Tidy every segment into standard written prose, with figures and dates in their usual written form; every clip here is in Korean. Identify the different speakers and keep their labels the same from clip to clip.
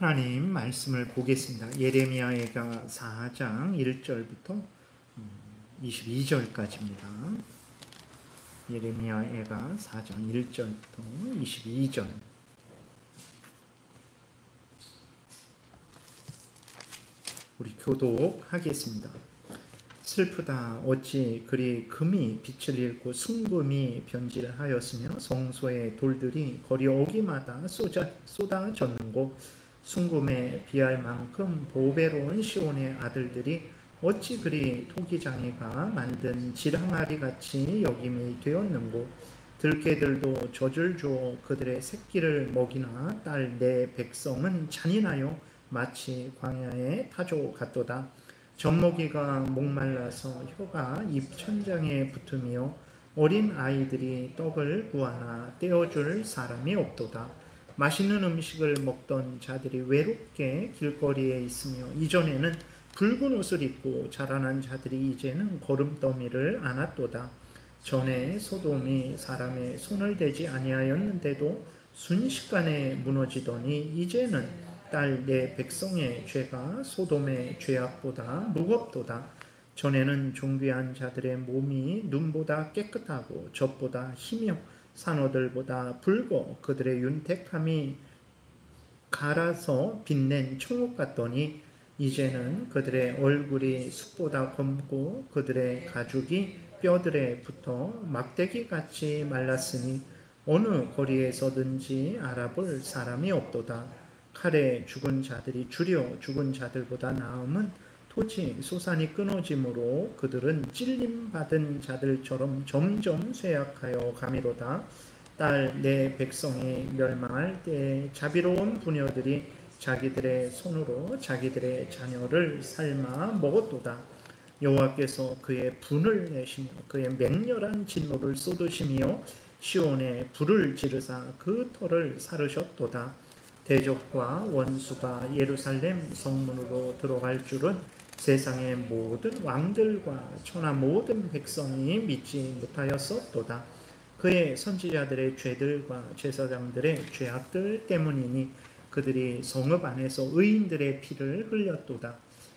Speaker 1: 하나님 말씀을 보겠습니다. 예레미야가 4장 1절부터 22절까지입니다. 예레미야가 4장 1절부터 22절. 우리 교독하겠습니다. 슬프다. 어찌 그리 금이 빛을 잃고 순금이 변질하였으며 성소의 돌들이 거리 어기마다 쏟아졌는고 순금에 비할 만큼 보배로운 시온의 아들들이 어찌 그리 토기장이가 만든 지랑아리 같이 여김이 되었는고 들깨들도 젖을 주어 그들의 새끼를 먹이나 딸 내 백성은 잔인하여 마치 광야의 타조 같도다. 젖먹이가 목말라서 혀가 입 천장에 붙으며 어린 아이들이 떡을 구하나 떼어줄 사람이 없도다. 맛있는 음식을 먹던 자들이 외롭게 길거리에 있으며 이전에는 붉은 옷을 입고 자라난 자들이 이제는 거름더미를 안았도다. 전에 소돔이 사람의 손을 대지 아니하였는데도 순식간에 무너지더니 이제는 딸 내 백성의 죄가 소돔의 죄악보다 무겁도다. 전에는 존귀한 자들의 몸이 눈보다 깨끗하고 젖보다 희며 산호들보다 붉어 그들의 윤택함이 갈아서 빛낸 청옥 같더니 이제는 그들의 얼굴이 숯보다 검고 그들의 가죽이 뼈들에 붙어 막대기같이 말랐으니 어느 거리에서든지 알아볼 사람이 없도다. 칼에 죽은 자들이 주려 죽은 자들보다 나음은 토지 소산이 끊어짐으로 그들은 찔림받은 자들처럼 점점 쇠약하여 가미로다. 딸 내 백성이 멸망할 때에 자비로운 부녀들이 자기들의 손으로 자기들의 자녀를 삶아 먹었도다. 여호와께서 그의 분을 내시며 그의 맹렬한 진노를 쏟으시며 시온에 불을 지르사 그 터를 사르셨도다. 대적과 원수가 예루살렘 성문으로 들어갈 줄은 세상의 모든 왕들과 천하 모든 백성이 믿지 못하였었도다. 그의 선지자들의 죄들과 제사장들의 죄악들 때문이니 그들이 성읍 안에서 의인들의 피를 흘렸도다.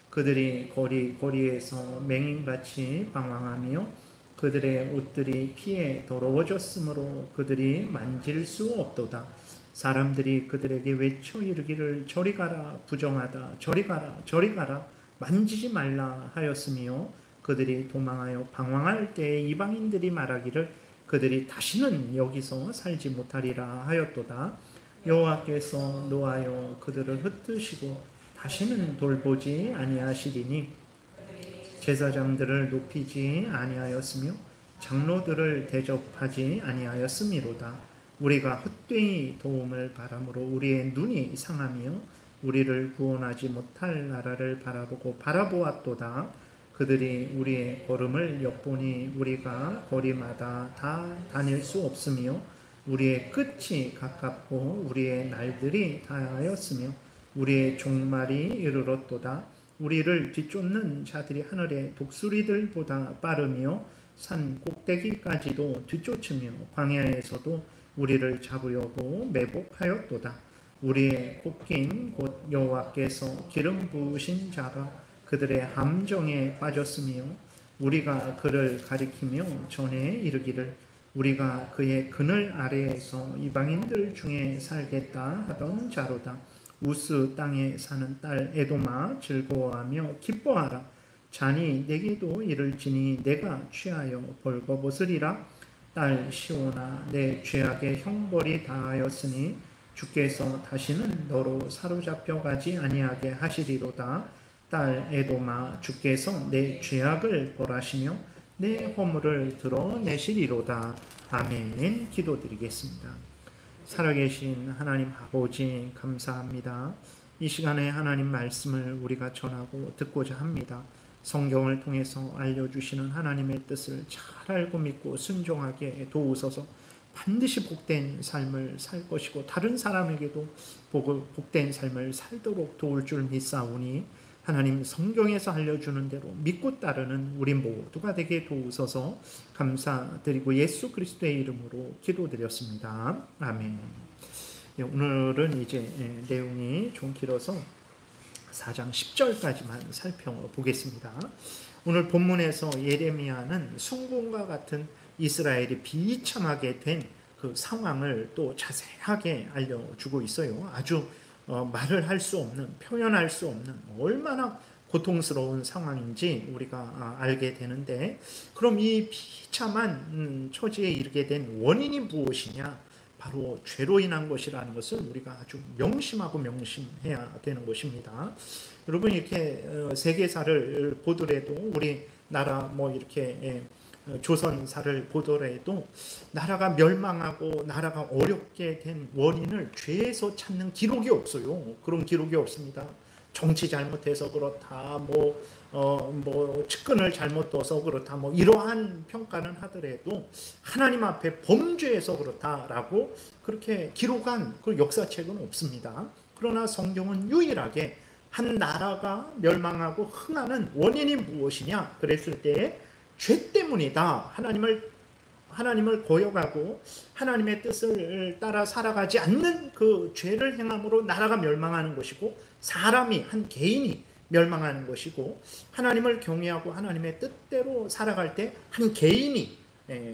Speaker 1: 그들이 거리에서 맹인같이 방황하며 그들의 옷들이 피에 더러워졌으므로 그들이 만질 수 없도다. 사람들이 그들에게 외쳐 이르기를 저리 가라 부정하다 저리 가라 저리 가라 만지지 말라 하였으며 그들이 도망하여 방황할 때에 이방인들이 말하기를 그들이 다시는 여기서 살지 못하리라 하였도다. 여호와께서 노하여 그들을 흩으시고 다시는 돌보지 아니하시리니 제사장들을 높이지 아니하였으며 장로들을 대접하지 아니하였음이로다. 우리가 헛되이 도움을 바람으로 우리의 눈이 상하며 우리를 구원하지 못할 나라를 바라보았도다. 그들이 우리의 걸음을 엿보니 우리가 거리마다 다 다닐 수 없으며 우리의 끝이 가깝고 우리의 날들이 다하였으며 우리의 종말이 이르렀도다. 우리를 뒤쫓는 자들이 하늘의 독수리들보다 빠르며 산 꼭대기까지도 뒤쫓으며 광야에서도 우리를 잡으려고 매복하였도다. 우리의 곡긴 곧 여호와께서 기름 부으신 자가 그들의 함정에 빠졌으며 우리가 그를 가리키며 전에 이르기를 우리가 그의 그늘 아래에서 이방인들 중에 살겠다 하던 자로다. 우스 땅에 사는 딸 에돔아 즐거워하며 기뻐하라. 잔이 내게도 이를지니 내가 취하여 벌거벗으리라. 딸 시온아 내 죄악의 형벌이 다하였으니 주께서 다시는 너로 사로잡혀 가지 아니하게 하시리로다. 딸 에돔아 주께서 내 죄악을 벌하시며 내 허물을 드러내시리로다. 아멘. 기도드리겠습니다. 살아계신 하나님 아버지 감사합니다. 이 시간에 하나님 말씀을 우리가 전하고 듣고자 합니다. 성경을 통해서 알려주시는 하나님의 뜻을 잘 알고 믿고 순종하게 도우소서. 반드시 복된 삶을 살 것이고 다른 사람에게도 복된 삶을 살도록 도울 줄 믿사오니 하나님 성경에서 알려주는 대로 믿고 따르는 우리 모두가 되게 도우소서. 감사드리고 예수 그리스도의 이름으로 기도드렸습니다. 아멘. 오늘은 이제 내용이 좀 길어서 4장 10절까지만 살펴보겠습니다. 오늘 본문에서 예레미야는 순금과 같은 이스라엘이 비참하게 된 그 상황을 또 자세하게 알려주고 있어요. 아주 말을 할 수 없는, 표현할 수 없는 얼마나 고통스러운 상황인지 우리가 알게 되는데, 그럼 이 비참한 처지에 이르게 된 원인이 무엇이냐? 바로 죄로 인한 것이라는 것을 우리가 아주 명심하고 명심해야 되는 것입니다. 여러분, 이렇게 세계사를 보더라도, 우리나라 뭐 이렇게 조선사를 보더라도 나라가 멸망하고 나라가 어렵게 된 원인을 죄에서 찾는 기록이 없어요. 그런 기록이 없습니다. 정치 잘못해서 그렇다, 뭐 측근을 잘못 둬서 그렇다, 뭐 이러한 평가는 하더라도 하나님 앞에 범죄해서 그렇다라고 그렇게 기록한 그 역사책은 없습니다. 그러나 성경은 유일하게 한 나라가 멸망하고 흥하는 원인이 무엇이냐 그랬을 때 죄 때문이다. 하나님을 거역하고 하나님의 뜻을 따라 살아가지 않는 그 죄를 행함으로 나라가 멸망하는 것이고, 사람이, 한 개인이 멸망하는 것이고, 하나님을 경외하고 하나님의 뜻대로 살아갈 때 한 개인이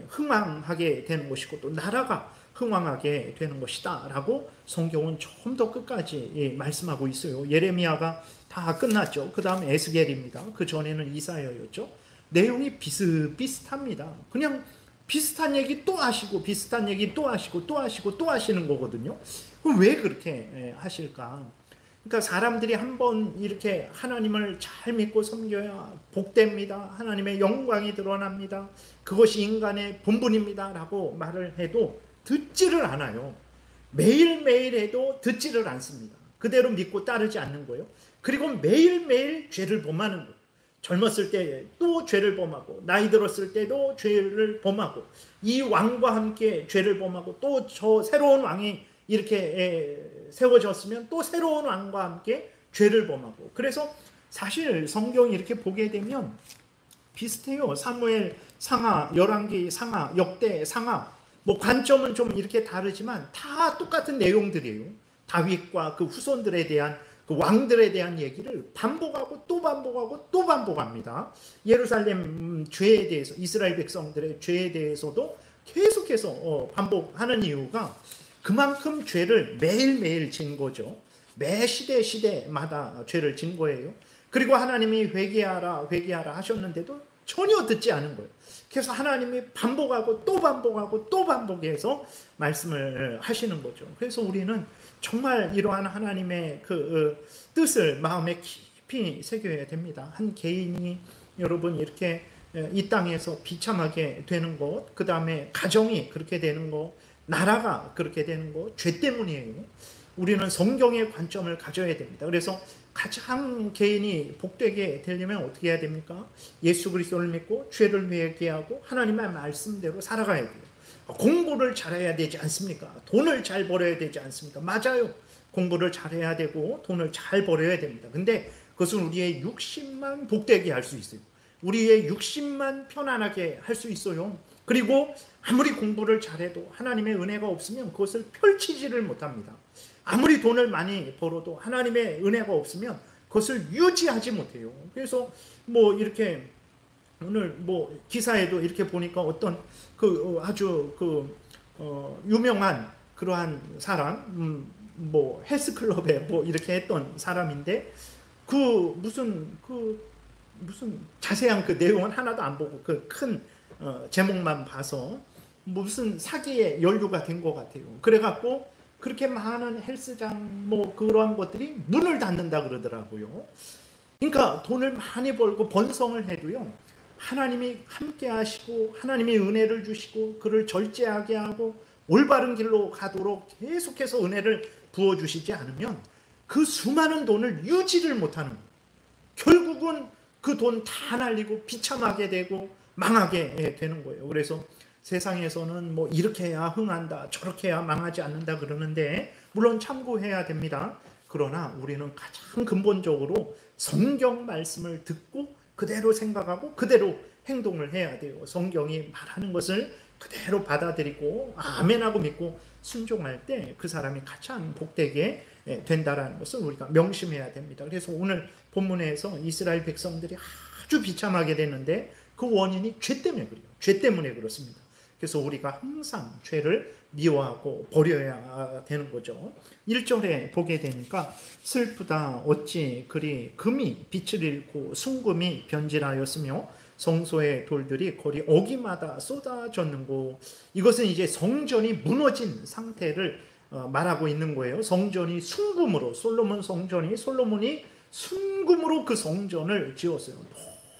Speaker 1: 흥왕하게 되는 것이고, 또 나라가 흥왕하게 되는 것이다 라고 성경은 좀 더 끝까지 말씀하고 있어요. 예레미야가 다 끝났죠. 그 다음 에스겔입니다. 그 전에는 이사야였죠. 내용이 비슷비슷합니다. 그냥 비슷한 얘기 또 하시고, 비슷한 얘기 또 하시고, 또 하시고, 또 하시는 거거든요. 그럼 왜 그렇게 하실까? 그러니까 사람들이 한번 이렇게 하나님을 잘 믿고 섬겨야 복됩니다. 하나님의 영광이 드러납니다. 그것이 인간의 본분입니다 라고 말을 해도 듣지를 않아요. 매일매일 해도 듣지를 않습니다. 그대로 믿고 따르지 않는 거예요. 그리고 매일매일 죄를 범하는 거예요. 젊었을 때 또 죄를 범하고, 나이 들었을 때도 죄를 범하고, 이 왕과 함께 죄를 범하고, 또 저 새로운 왕이 이렇게 세워졌으면 또 새로운 왕과 함께 죄를 범하고. 그래서 사실 성경 이렇게 보게 되면 비슷해요. 사무엘 상하, 열왕기 상하, 역대 상하, 뭐 관점은 좀 이렇게 다르지만 다 똑같은 내용들이에요. 다윗과 그 후손들에 대한, 그 왕들에 대한 얘기를 반복하고 또 반복하고 또 반복합니다. 예루살렘 죄에 대해서, 이스라엘 백성들의 죄에 대해서도 계속해서 반복하는 이유가 그만큼 죄를 매일매일 진 거죠. 매 시대마다 죄를 진 거예요. 그리고 하나님이 회개하라 회개하라 하셨는데도 전혀 듣지 않은 거예요. 그래서 하나님이 반복하고 또 반복하고 또 반복해서 말씀을 하시는 거죠. 그래서 우리는 정말 이러한 하나님의 그 뜻을 마음에 깊이 새겨야 됩니다. 한 개인이 여러분 이렇게 이 땅에서 비참하게 되는 것, 그 다음에 가정이 그렇게 되는 것, 나라가 그렇게 되는 것, 죄 때문이에요. 우리는 성경의 관점을 가져야 됩니다. 그래서 가장 개인이 복되게 되려면 어떻게 해야 됩니까? 예수 그리스도를 믿고 죄를 회개하고 하나님의 말씀대로 살아가야 돼요. 공부를 잘해야 되지 않습니까? 돈을 잘 벌어야 되지 않습니까? 맞아요. 공부를 잘해야 되고 돈을 잘 벌어야 됩니다. 근데 그것은 우리의 육신만 복되게 할 수 있어요. 우리의 육신만 편안하게 할 수 있어요. 그리고 아무리 공부를 잘해도 하나님의 은혜가 없으면 그것을 펼치지를 못합니다. 아무리 돈을 많이 벌어도 하나님의 은혜가 없으면 그것을 유지하지 못해요. 그래서 뭐 이렇게 오늘 뭐 기사에도 이렇게 보니까 어떤 그 아주 그 유명한 그러한 사람, 뭐 헬스클럽에 뭐 이렇게 했던 사람인데 그 무슨 자세한 그 내용은 하나도 안 보고 그 큰 제목만 봐서 무슨 사기에 연루가 된 것 같아요. 그래갖고 그렇게 많은 헬스장 뭐 그러한 것들이 문을 닫는다 그러더라고요. 그러니까 돈을 많이 벌고 번성을 해도요, 하나님이 함께 하시고 하나님이 은혜를 주시고 그를 절제하게 하고 올바른 길로 가도록 계속해서 은혜를 부어주시지 않으면 그 수많은 돈을 유지를 못하는 거예요. 결국은 그 돈 다 날리고 비참하게 되고 망하게 되는 거예요. 그래서 세상에서는 뭐 이렇게 해야 흥한다, 저렇게 해야 망하지 않는다 그러는데 물론 참고해야 됩니다. 그러나 우리는 가장 근본적으로 성경 말씀을 듣고 그대로 생각하고 그대로 행동을 해야 돼요. 성경이 말하는 것을 그대로 받아들이고 아멘하고 믿고 순종할 때 그 사람이 가장 복되게 된다라는 것을 우리가 명심해야 됩니다. 그래서 오늘 본문에서 이스라엘 백성들이 아주 비참하게 되는데 그 원인이 죄 때문에 그래요. 죄 때문에 그렇습니다. 그래서 우리가 항상 죄를 미워하고 버려야 되는 거죠. 1절에 보게 되니까 슬프다 어찌 그리 금이 빛을 잃고 순금이 변질하였으며 성소의 돌들이 거리 어기마다 쏟아졌는고. 이것은 이제 성전이 무너진 상태를 말하고 있는 거예요. 성전이 순금으로, 솔로몬이 순금으로 그 성전을 지었어요.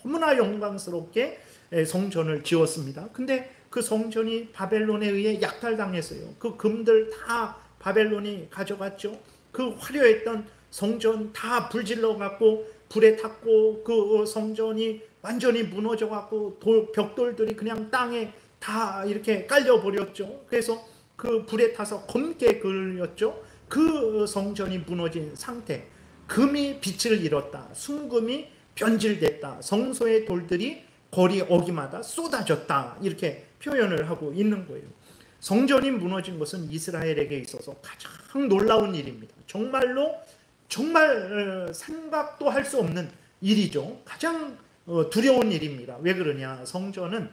Speaker 1: 너무나 영광스럽게 성전을 지었습니다. 근데 그 성전이 바벨론에 의해 약탈당했어요. 그 금들 다 바벨론이 가져갔죠. 그 화려했던 성전 다 불질러 갖고 불에 탔고 그 성전이 완전히 무너져 갖고 벽돌들이 그냥 땅에 다 이렇게 깔려 버렸죠. 그래서 그 불에 타서 검게 그을렸죠. 그 성전이 무너진 상태. 금이 빛을 잃었다. 순금이 변질됐다. 성소의 돌들이 거리 어기마다 쏟아졌다. 이렇게 표현을 하고 있는 거예요. 성전이 무너진 것은 이스라엘에게 있어서 가장 놀라운 일입니다. 정말 생각도 할 수 없는 일이죠. 가장 두려운 일입니다. 왜 그러냐? 성전은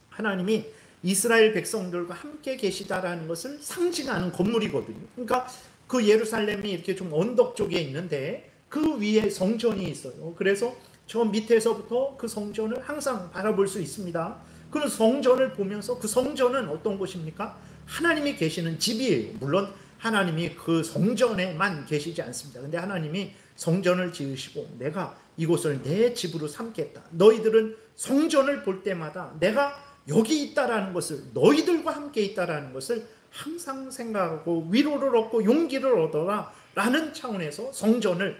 Speaker 1: 하나님이 이스라엘 백성들과 함께 계시다라는 것을 상징하는 건물이거든요. 그러니까 그 예루살렘이 이렇게 좀 언덕 쪽에 있는데 그 위에 성전이 있어요. 그래서 저 밑에서부터 그 성전을 항상 바라볼 수 있습니다. 그 성전을 보면서 그 성전은 어떤 곳입니까? 하나님이 계시는 집이에요. 물론 하나님이 그 성전에만 계시지 않습니다. 근데 하나님이 성전을 지으시고 내가 이곳을 내 집으로 삼겠다. 너희들은 성전을 볼 때마다 내가 여기 있다라는 것을, 너희들과 함께 있다라는 것을 항상 생각하고 위로를 얻고 용기를 얻어라 라는 차원에서 성전을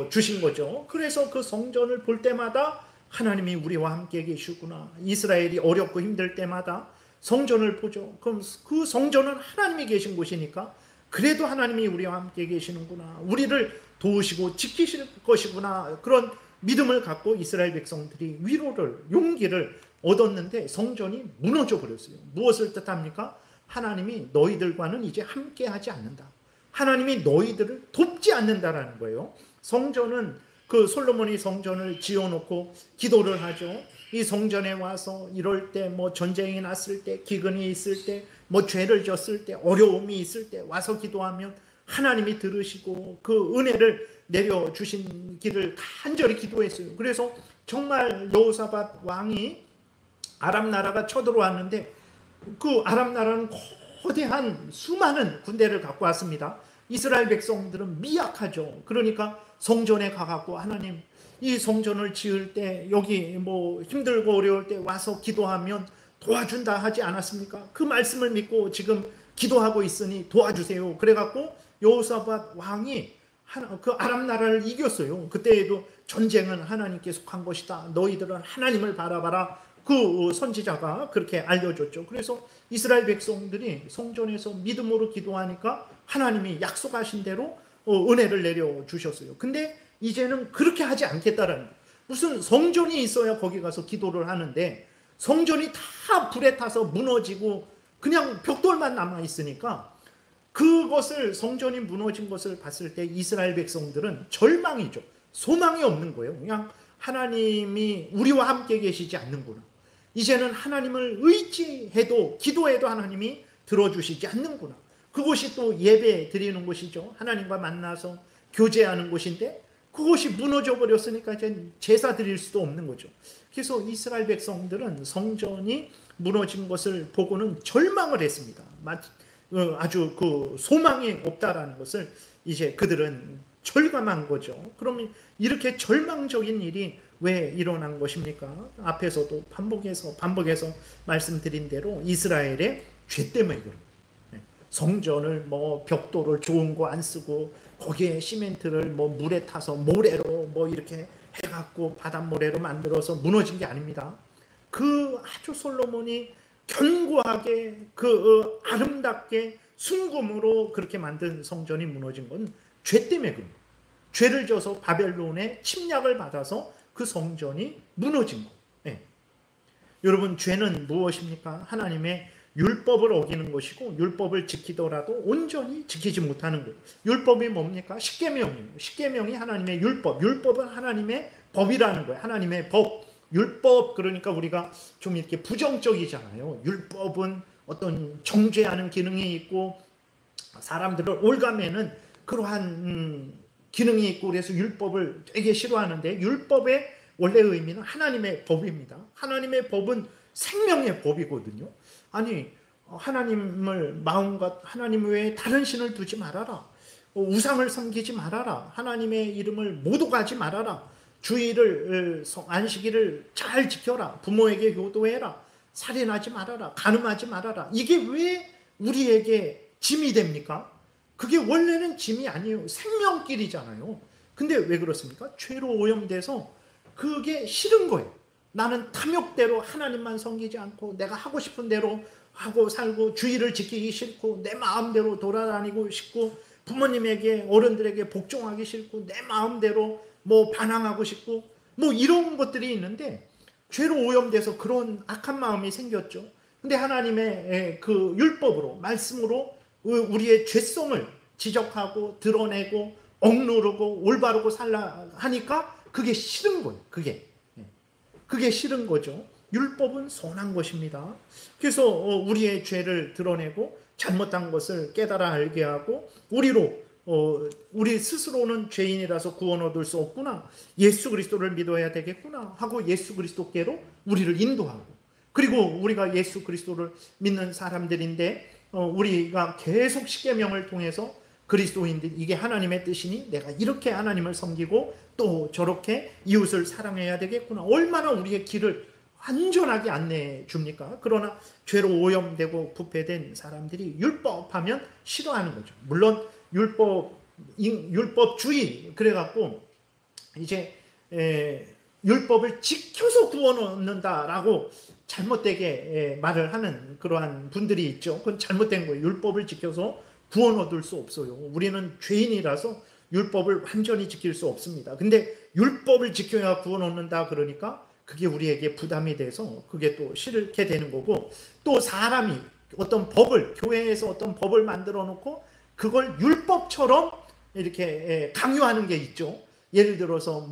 Speaker 1: 주신 거죠. 그래서 그 성전을 볼 때마다 하나님이 우리와 함께 계시구나. 이스라엘이 어렵고 힘들 때마다 성전을 보죠. 그럼 그 성전은 하나님이 계신 곳이니까 그래도 하나님이 우리와 함께 계시는구나. 우리를 도우시고 지키실 것이구나. 그런 믿음을 갖고 이스라엘 백성들이 위로를, 용기를 얻었는데 성전이 무너져 버렸어요. 무엇을 뜻합니까? 하나님이 너희들과는 이제 함께 하지 않는다. 하나님이 너희들을 돕지 않는다라는 거예요. 성전은 그 솔로몬이 성전을 지어놓고 기도를 하죠. 이 성전에 와서 이럴 때 뭐 전쟁이 났을 때, 기근이 있을 때, 뭐 죄를 졌을 때, 어려움이 있을 때 와서 기도하면 하나님이 들으시고 그 은혜를 내려주신기를 간절히 기도했어요. 그래서 정말 여호사밧 왕이 아람 나라가 쳐들어왔는데 그 아람 나라는 거대한 수많은 군대를 갖고 왔습니다. 이스라엘 백성들은 미약하죠. 그러니까 성전에 가갖고 하나님 이 성전을 지을 때 여기 뭐 힘들고 어려울 때 와서 기도하면 도와준다 하지 않았습니까? 그 말씀을 믿고 지금 기도하고 있으니 도와주세요. 그래갖고 여호사밧 왕이 그 아람 나라를 이겼어요. 그때에도 전쟁은 하나님께 속한 것이다. 너희들은 하나님을 바라봐라. 그 선지자가 그렇게 알려줬죠. 그래서 이스라엘 백성들이 성전에서 믿음으로 기도하니까 하나님이 약속하신 대로 은혜를 내려주셨어요. 근데 이제는 그렇게 하지 않겠다라는 거예요. 무슨 성전이 있어야 거기 가서 기도를 하는데 성전이 다 불에 타서 무너지고 그냥 벽돌만 남아있으니까 그것을, 성전이 무너진 것을 봤을 때 이스라엘 백성들은 절망이죠. 소망이 없는 거예요. 그냥 하나님이 우리와 함께 계시지 않는구나. 이제는 하나님을 의지해도 기도해도 하나님이 들어주시지 않는구나. 그곳이 또 예배 드리는 곳이죠. 하나님과 만나서 교제하는 곳인데 그것이 무너져 버렸으니까 이제 제사 드릴 수도 없는 거죠. 그래서 이스라엘 백성들은 성전이 무너진 것을 보고는 절망을 했습니다. 아주 그 소망이 없다라는 것을 이제 그들은 절감한 거죠. 그러면 이렇게 절망적인 일이 왜 일어난 것입니까? 앞에서도 반복해서 말씀드린 대로 이스라엘의 죄 때문에 그런 거예요. 성전을 뭐 벽돌을 좋은 거 안 쓰고 거기에 시멘트를 뭐 물에 타서 모래로 뭐 이렇게 해갖고 바닷모래로 만들어서 무너진 게 아닙니다. 그 아주 솔로몬이 견고하게 그 아름답게 순금으로 그렇게 만든 성전이 무너진 건 죄 때문에 그런 거예요. 죄를 져서 바벨론의 침략을 받아서 그 성전이 무너진 거예요. 여러분, 죄는 무엇입니까? 하나님의 율법을 어기는 것이고, 율법을 지키더라도 온전히 지키지 못하는 것. 율법이 뭡니까? 십계명이에요. 십계명이 하나님의 율법. 율법은 하나님의 법이라는 거예요. 하나님의 법. 율법, 그러니까 우리가 좀 이렇게 부정적이잖아요. 율법은 어떤 정죄하는 기능이 있고, 사람들을 올가매는 그러한 기능이 있고, 그래서 율법을 되게 싫어하는데, 율법의 원래 의미는 하나님의 법입니다. 하나님의 법은 생명의 법이거든요. 아니, 하나님을 마음과 하나님 외에 다른 신을 두지 말아라. 우상을 섬기지 말아라. 하나님의 이름을 못 오가지 말아라. 주일을, 안식일을 잘 지켜라. 부모에게 효도해라. 살인하지 말아라. 간음하지 말아라. 이게 왜 우리에게 짐이 됩니까? 그게 원래는 짐이 아니에요. 생명길이잖아요. 근데 왜 그렇습니까? 죄로 오염돼서 그게 싫은 거예요. 나는 탐욕대로 하나님만 섬기지 않고 내가 하고 싶은 대로 하고 살고, 주의를 지키기 싫고, 내 마음대로 돌아다니고 싶고, 부모님에게, 어른들에게 복종하기 싫고, 내 마음대로 뭐 반항하고 싶고, 뭐 이런 것들이 있는데, 죄로 오염돼서 그런 악한 마음이 생겼죠. 근데 하나님의 그 율법으로, 말씀으로 우리의 죄성을 지적하고 드러내고 억누르고 올바르고 살라 하니까 그게 싫은 거예요. 그게 싫은 거죠. 율법은 선한 것입니다. 그래서 우리의 죄를 드러내고 잘못한 것을 깨달아 알게 하고, 우리 스스로는 죄인이라서 구원 얻을 수 없구나, 예수 그리스도를 믿어야 되겠구나 하고 예수 그리스도께로 우리를 인도하고, 그리고 우리가 예수 그리스도를 믿는 사람들인데 우리가 계속 십계명을 통해서 그리스도인들, 이게 하나님의 뜻이니 내가 이렇게 하나님을 섬기고 또 저렇게 이웃을 사랑해야 되겠구나, 얼마나 우리의 길을 안전하게 안내해 줍니까? 그러나 죄로 오염되고 부패된 사람들이 율법하면 싫어하는 거죠. 물론 율법주의 그래갖고 이제 율법을 지켜서 구원 얻는다라고 잘못되게 말을 하는 그러한 분들이 있죠. 그건 잘못된 거예요. 율법을 지켜서 구원 얻을 수 없어요. 우리는 죄인이라서 율법을 완전히 지킬 수 없습니다. 근데 율법을 지켜야 구원 얻는다 그러니까 그게 우리에게 부담이 돼서 그게 또 싫게 되는 거고, 또 사람이 어떤 법을, 교회에서 어떤 법을 만들어 놓고 그걸 율법처럼 이렇게 강요하는 게 있죠. 예를 들어서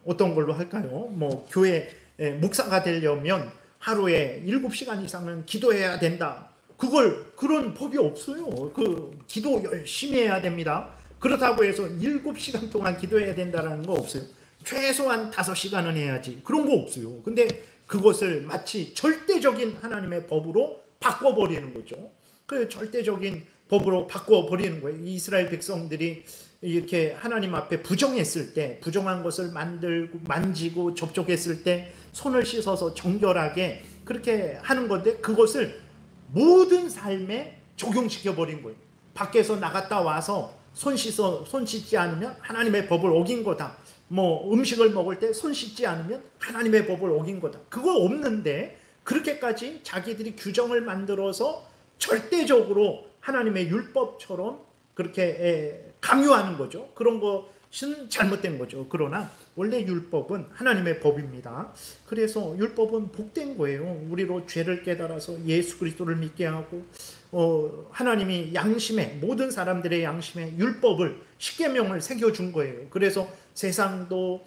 Speaker 1: 어떤 걸로 할까요? 뭐 교회 목사가 되려면 하루에 7시간 이상은 기도해야 된다. 그런 법이 없어요. 그 기도 열심히 해야 됩니다. 그렇다고 해서 7시간 동안 기도해야 된다는 거 없어요. 최소한 5시간은 해야지. 그런 거 없어요. 근데 그것을 마치 절대적인 하나님의 법으로 바꿔버리는 거죠. 그 절대적인 법으로 바꿔버리는 거예요. 이스라엘 백성들이 이렇게 하나님 앞에 부정했을 때, 부정한 것을 만지고 접촉했을 때 손을 씻어서 정결하게 그렇게 하는 건데, 그것을 모든 삶에 적용시켜버린 거예요. 밖에서 나갔다 와서 손 씻지 않으면 하나님의 법을 어긴 거다. 뭐 음식을 먹을 때 손 씻지 않으면 하나님의 법을 어긴 거다. 그거 없는데 그렇게까지 자기들이 규정을 만들어서 절대적으로 하나님의 율법처럼 그렇게 강요하는 거죠. 그런 것은 잘못된 거죠. 그러나 원래 율법은 하나님의 법입니다. 그래서 율법은 복된 거예요. 우리로 죄를 깨달아서 예수 그리스도를 믿게 하고, 하나님이 양심에, 모든 사람들의 양심에 율법을, 십계명을 새겨준 거예요. 그래서 세상도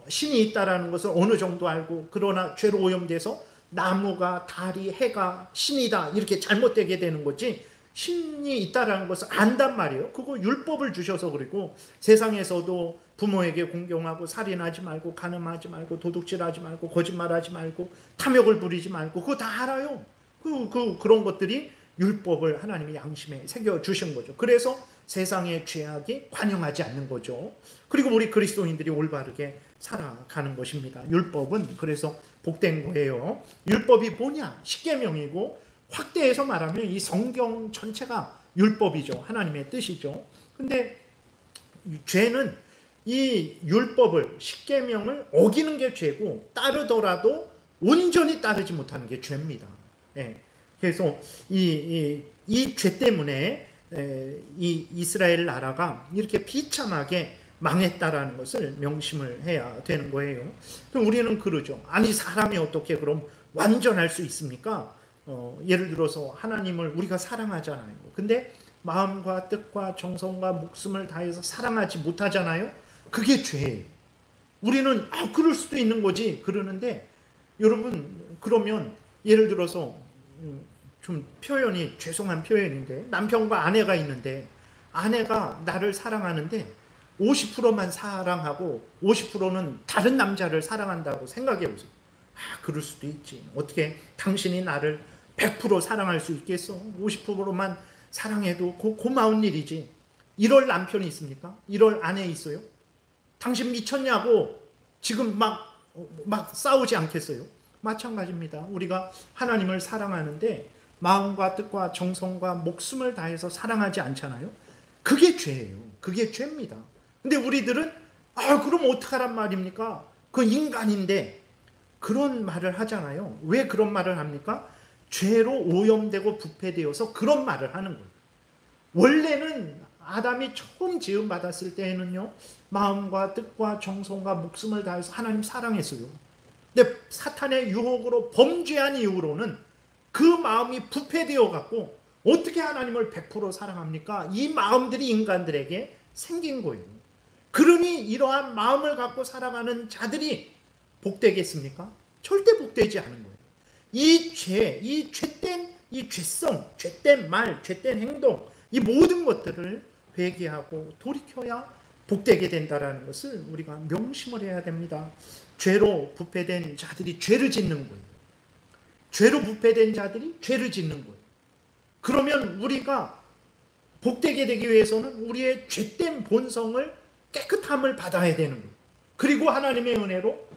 Speaker 1: 신이 있다라는 것을 어느 정도 알고, 그러나 죄로 오염돼서 나무가, 달이, 해가 신이다 이렇게 잘못되게 되는 거지, 신이 있다라는 것을 안단 말이에요. 그거 율법을 주셔서. 그리고 세상에서도 부모에게 공경하고, 살인하지 말고, 간음하지 말고, 도둑질하지 말고, 거짓말하지 말고, 탐욕을 부리지 말고, 그거 다 알아요. 그런 것들이 율법을 하나님이 양심에 새겨주신 거죠. 그래서 세상의 죄악이 관영하지 않는 거죠. 그리고 우리 그리스도인들이 올바르게 살아가는 것입니다. 율법은 그래서 복된 거예요. 율법이 뭐냐? 십계명이고, 확대해서 말하면 이 성경 전체가 율법이죠. 하나님의 뜻이죠. 근데 죄는 이 율법을, 십계명을 어기는 게 죄고, 따르더라도 온전히 따르지 못하는 게 죄입니다. 그래서 이 죄 때문에 이 이스라엘 나라가 이렇게 비참하게 망했다라는 것을 명심을 해야 되는 거예요. 그럼 우리는 그러죠. 아니 사람이 어떻게 그럼 완전할 수 있습니까? 예를 들어서 하나님을 우리가 사랑하잖아요. 근데 마음과 뜻과 정성과 목숨을 다해서 사랑하지 못하잖아요. 그게 죄예요. 우리는 그럴 수도 있는 거지 그러는데, 여러분 그러면 예를 들어서 좀 표현이 죄송한 표현인데, 남편과 아내가 있는데 아내가 나를 사랑하는데 50%만 사랑하고 50%는 다른 남자를 사랑한다고 생각해 보세요. 그럴 수도 있지. 어떻게 당신이 나를 100% 사랑할 수 있겠어? 50%만 사랑해도 고마운 일이지. 이럴 남편이 있습니까? 이럴 아내 있어요? 당신 미쳤냐고 지금 막 싸우지 않겠어요? 마찬가지입니다. 우리가 하나님을 사랑하는데 마음과 뜻과 정성과 목숨을 다해서 사랑하지 않잖아요. 그게 죄예요. 그게 죄입니다. 근데 우리들은 그럼 어떡하란 말입니까? 그 인간인데 그런 말을 하잖아요. 왜 그런 말을 합니까? 죄로 오염되고 부패되어서 그런 말을 하는 거예요. 원래는 아담이 처음 지음 받았을 때에는요, 마음과 뜻과 정성과 목숨을 다해서 하나님 사랑했어요. 근데 사탄의 유혹으로 범죄한 이후로는 그 마음이 부패되어 갖고 어떻게 하나님을 100% 사랑합니까? 이 마음들이 인간들에게 생긴 거예요. 그러니 이러한 마음을 갖고 살아가는 자들이 복되겠습니까? 절대 복되지 않은 거예요. 이 죄, 이 죄된 이 죄성, 죄된 말, 죄된 행동, 이 모든 것들을 회개하고 돌이켜야 복되게 된다는 것을 우리가 명심을 해야 됩니다. 죄로 부패된 자들이 죄를 짓는 거예요. 죄로 부패된 자들이 죄를 짓는 거예요. 그러면 우리가 복되게 되기 위해서는 우리의 죄된 본성을 깨끗함을 받아야 되는 거예요. 그리고 하나님의 은혜로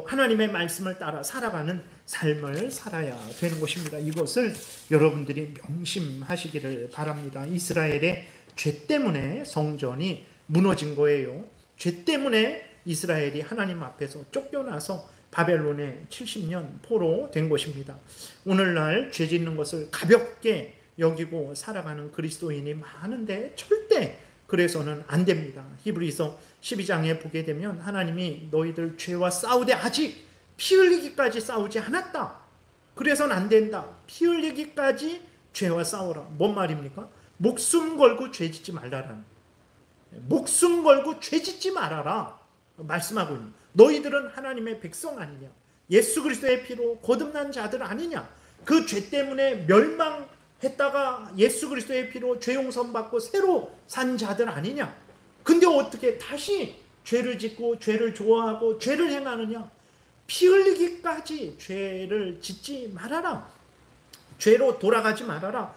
Speaker 1: 하나님의 말씀을 따라 살아가는 삶을 살아야 되는 것입니다. 이것을 여러분들이 명심하시기를 바랍니다. 이스라엘의 죄 때문에 성전이 무너진 거예요. 죄 때문에 이스라엘이 하나님 앞에서 쫓겨나서 바벨론에 70년 포로 된 것입니다. 오늘날 죄 짓는 것을 가볍게 여기고 살아가는 그리스도인이 많은데 절대 그래서는 안 됩니다. 히브리서 12장에 보게 되면 하나님이 너희들 죄와 싸우되 아직 피 흘리기까지 싸우지 않았다. 그래서는 안 된다. 피 흘리기까지 죄와 싸우라. 뭔 말입니까? 목숨 걸고 죄 짓지 말라라는. 목숨 걸고 죄 짓지 말아라 말씀하고 있는. 너희들은 하나님의 백성 아니냐? 예수 그리스도의 피로 거듭난 자들 아니냐? 그 죄 때문에 멸망했다가 예수 그리스도의 피로 죄 용서 받고 새로 산 자들 아니냐? 근데 어떻게 다시 죄를 짓고 죄를 좋아하고 죄를 행하느냐? 피 흘리기까지 죄를 짓지 말아라. 죄로 돌아가지 말아라.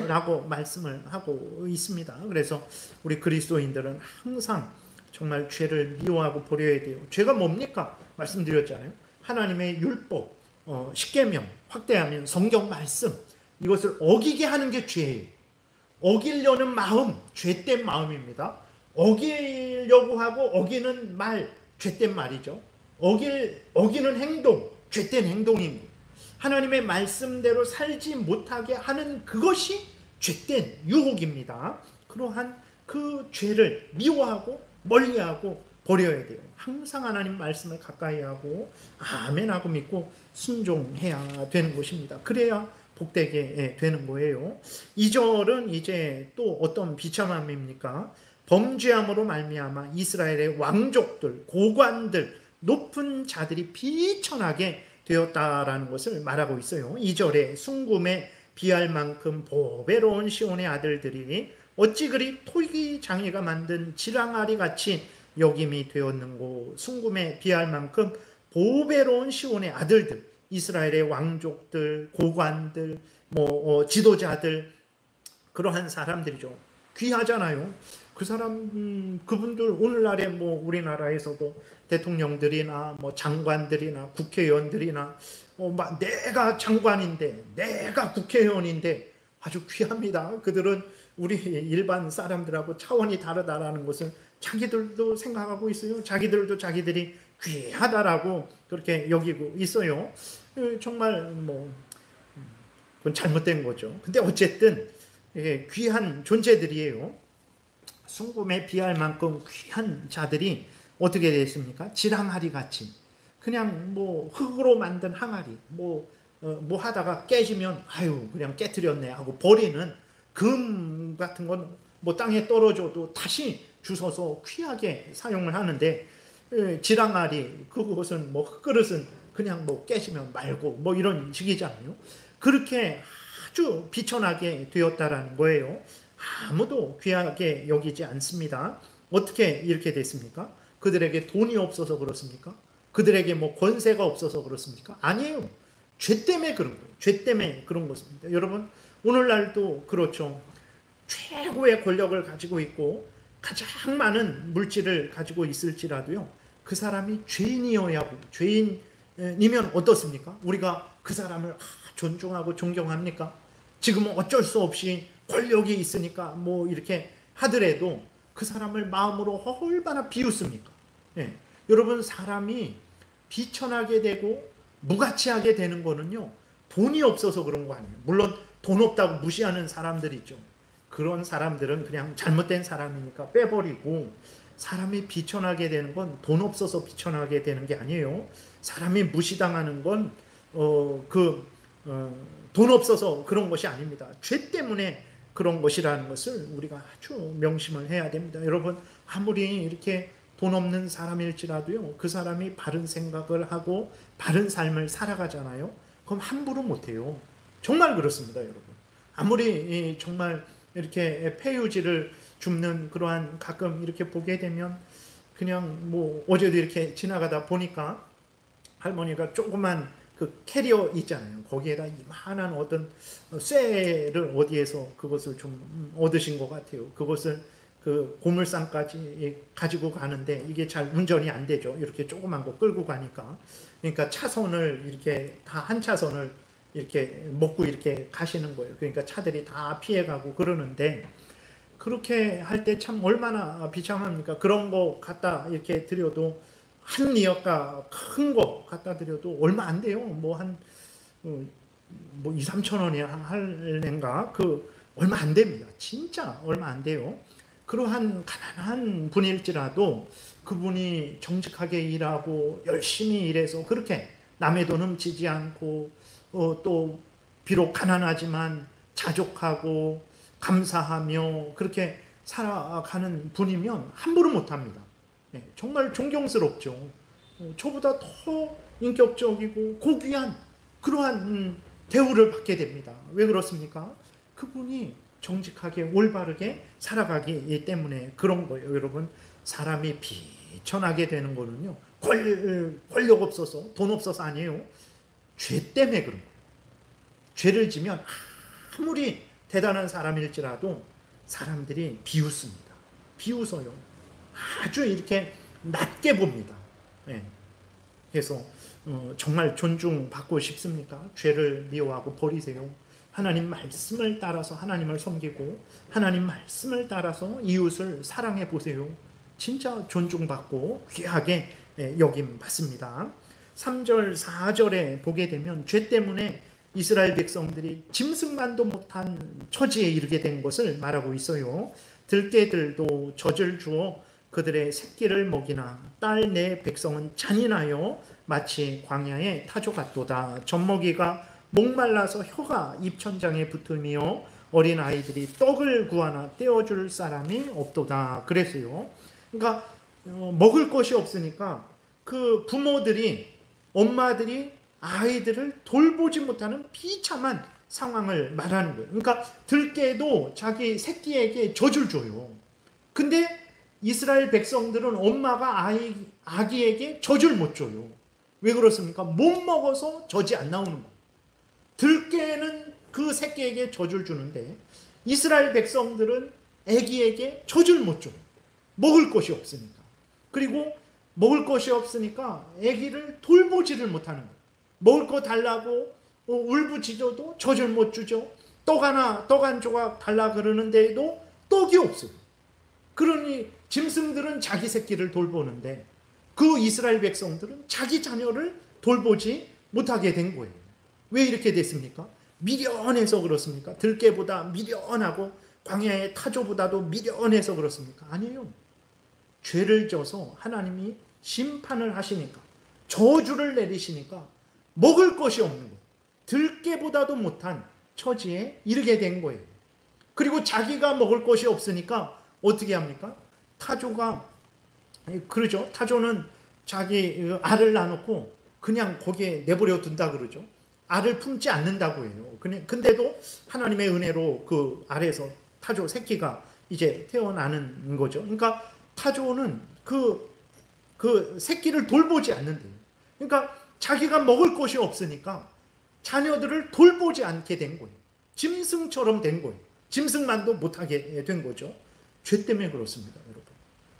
Speaker 1: 라고 말씀을 하고 있습니다. 그래서 우리 그리스도인들은 항상 정말 죄를 미워하고 버려야 돼요. 죄가 뭡니까? 말씀드렸잖아요. 하나님의 율법, 십계명, 확대하면 성경 말씀, 이것을 어기게 하는 게 죄예요. 어기려는 마음, 죄된 마음입니다. 어기려고 하고 어기는 말, 죄된 말이죠. 어기는 행동, 죄된 행동입니다. 하나님의 말씀대로 살지 못하게 하는 그것이 죄된 유혹입니다. 그러한 그 죄를 미워하고 멀리하고 버려야 돼요. 항상 하나님 말씀을 가까이 하고 아멘하고 믿고 순종해야 되는 것입니다. 그래야 복되게 되는 거예요. 2절은 이제 또 어떤 비참함입니까? 범죄함으로 말미암아 이스라엘의 왕족들, 고관들, 높은 자들이 비천하게 되었다라는 것을 말하고 있어요. 2절에 순금에 비할 만큼 보배로운 시온의 아들들이 어찌 그리 토기장이가 만든 지랑아리 같이 여김이 되었는고. 순금에 비할 만큼 보배로운 시온의 아들들, 이스라엘의 왕족들, 고관들, 지도자들, 그러한 사람들이죠. 귀하잖아요. 그 사람, 그분들 오늘날에 우리나라에서도 대통령들이나 장관들이나 국회의원들이나 내가 장관인데 내가 국회의원인데 아주 귀합니다. 그들은 우리 일반 사람들하고 차원이 다르다라는 것을 자기들도 생각하고 있어요. 자기들도 자기들이 귀하다라고 그렇게 여기고 있어요. 정말 그건 잘못된 거죠. 근데 어쨌든 귀한 존재들이에요. 순금에 비할 만큼 귀한 자들이 어떻게 됐습니까? 지랑아리 같이 그냥 뭐 흙으로 만든 항아리 뭐 하다가 깨지면 아유 그냥 깨트렸네 하고 버리는 금 같은 건 뭐 땅에 떨어져도 다시 주워서 귀하게 사용을 하는데 지랑아리 그것은 뭐 흙그릇은 그냥 뭐 깨지면 말고 뭐 이런 식이잖아요. 그렇게 아주 비천하게 되었다라는 거예요. 아무도 귀하게 여기지 않습니다. 어떻게 이렇게 됐습니까? 그들에게 돈이 없어서 그렇습니까? 그들에게 뭐 권세가 없어서 그렇습니까? 아니에요. 죄 때문에 그런 거예요. 죄 때문에 그런 것입니다. 여러분 오늘날도 그렇죠. 최고의 권력을 가지고 있고 가장 많은 물질을 가지고 있을지라도요. 그 사람이 죄인이어야 죄인이면 어떻습니까? 우리가 그 사람을 존중하고 존경합니까? 지금은 어쩔 수 없이 권력이 있으니까 뭐 이렇게 하더라도 그 사람을 마음으로 얼마나 비웃습니까? 예. 여러분 사람이 비천하게 되고 무가치하게 되는 거는요. 돈이 없어서 그런 거 아니에요. 물론 돈 없다고 무시하는 사람들이 있죠. 그런 사람들은 그냥 잘못된 사람이니까 빼버리고 사람이 비천하게 되는 건 돈 없어서 비천하게 되는 게 아니에요. 사람이 무시당하는 건 돈 없어서 그런 것이 아닙니다. 죄 때문에 그런 것이라는 것을 우리가 아주 명심을 해야 됩니다. 여러분 아무리 이렇게 돈 없는 사람일지라도요. 그 사람이 바른 생각을 하고 바른 삶을 살아가잖아요. 그럼 함부로 못해요. 정말 그렇습니다. 여러분. 아무리 정말 이렇게 폐유지를 줍는 그러한 가끔 이렇게 보게 되면 그냥 뭐 어제도 이렇게 지나가다 보니까 할머니가 조그만 그 캐리어 있잖아요. 거기에다 이만한 어떤 쇠를 어디에서 그것을 좀 얻으신 것 같아요. 그것을 그 고물상까지 가지고 가는데 이게 잘 운전이 안 되죠. 이렇게 조그만 거 끌고 가니까. 그러니까 차선을 이렇게 다 한 차선을 이렇게 먹고 이렇게 가시는 거예요. 그러니까 차들이 다 피해가고 그러는데 그렇게 할 때 참 얼마나 비참합니까? 그런 거 갖다 이렇게 드려도 한 리어가 큰 거 갖다 드려도 얼마 안 돼요. 뭐 2, 3천 원이야 할랜가 그 얼마 안 됩니다. 진짜 얼마 안 돼요. 그러한 가난한 분일지라도 그분이 정직하게 일하고 열심히 일해서 그렇게 남의 돈 훔치지 않고 또 비록 가난하지만 자족하고 감사하며 그렇게 살아가는 분이면 함부로 못합니다. 네, 정말 존경스럽죠. 저보다 더 인격적이고 고귀한 그러한 대우를 받게 됩니다. 왜 그렇습니까? 그분이 정직하게 올바르게 살아가기 때문에 그런 거예요. 여러분 사람이 비천하게 되는 거는요. 권력 없어서 돈 없어서 아니에요. 죄 때문에 그런 거예요. 죄를 지면 아무리 대단한 사람일지라도 사람들이 비웃습니다. 비웃어요. 아주 이렇게 낮게 봅니다. 네. 그래서 정말 존중받고 싶습니까? 죄를 미워하고 버리세요. 하나님 말씀을 따라서 하나님을 섬기고 하나님 말씀을 따라서 이웃을 사랑해 보세요. 진짜 존중받고 귀하게 여김 받습니다. 3절 4절에 보게 되면 죄 때문에 이스라엘 백성들이 짐승만도 못한 처지에 이르게 된 것을 말하고 있어요. 들깨들도 젖을 주어 그들의 새끼를 먹이나 딸 내 백성은 잔인하여 마치 광야의 타조 같도다. 젖먹이가 목말라서 혀가 입천장에 붙으며 어린 아이들이 떡을 구하나 떼어줄 사람이 없도다. 그랬어요. 그러니까 먹을 것이 없으니까 그 부모들이 엄마들이 아이들을 돌보지 못하는 비참한 상황을 말하는 거예요. 그러니까 들깨도 자기 새끼에게 젖을 줘요. 근데 이스라엘 백성들은 엄마가 아기에게 젖을 못 줘요. 왜 그렇습니까? 못 먹어서 젖이 안 나오는 거예요. 들깨는 그 새끼에게 젖을 주는데 이스라엘 백성들은 아기에게 젖을 못 줘요. 먹을 것이 없으니까. 그리고 먹을 것이 없으니까 아기를 돌보지를 못하는 거예요. 먹을 거 달라고 울부짖어도 젖을 못 주죠. 떡 한 조각 달라 그러는데도 떡이 없어요. 그러니 짐승들은 자기 새끼를 돌보는데 그 이스라엘 백성들은 자기 자녀를 돌보지 못하게 된 거예요. 왜 이렇게 됐습니까? 미련해서 그렇습니까? 들깨보다 미련하고 광야의 타조보다도 미련해서 그렇습니까? 아니에요. 죄를 져서 하나님이 심판을 하시니까, 저주를 내리시니까 먹을 것이 없는 거예요. 들깨보다도 못한 처지에 이르게 된 거예요. 그리고 자기가 먹을 것이 없으니까 어떻게 합니까? 타조가 그러죠. 타조는 자기 알을 낳아놓고 그냥 거기에 내버려 둔다 그러죠. 알을 품지 않는다고 해요. 근데도 하나님의 은혜로 그 알에서 타조 새끼가 이제 태어나는 거죠. 그러니까 타조는 그 새끼를 돌보지 않는데요. 그러니까 자기가 먹을 것이 없으니까 자녀들을 돌보지 않게 된 거예요. 짐승처럼 된 거예요. 짐승만도 못하게 된 거죠. 죄 때문에 그렇습니다, 여러분.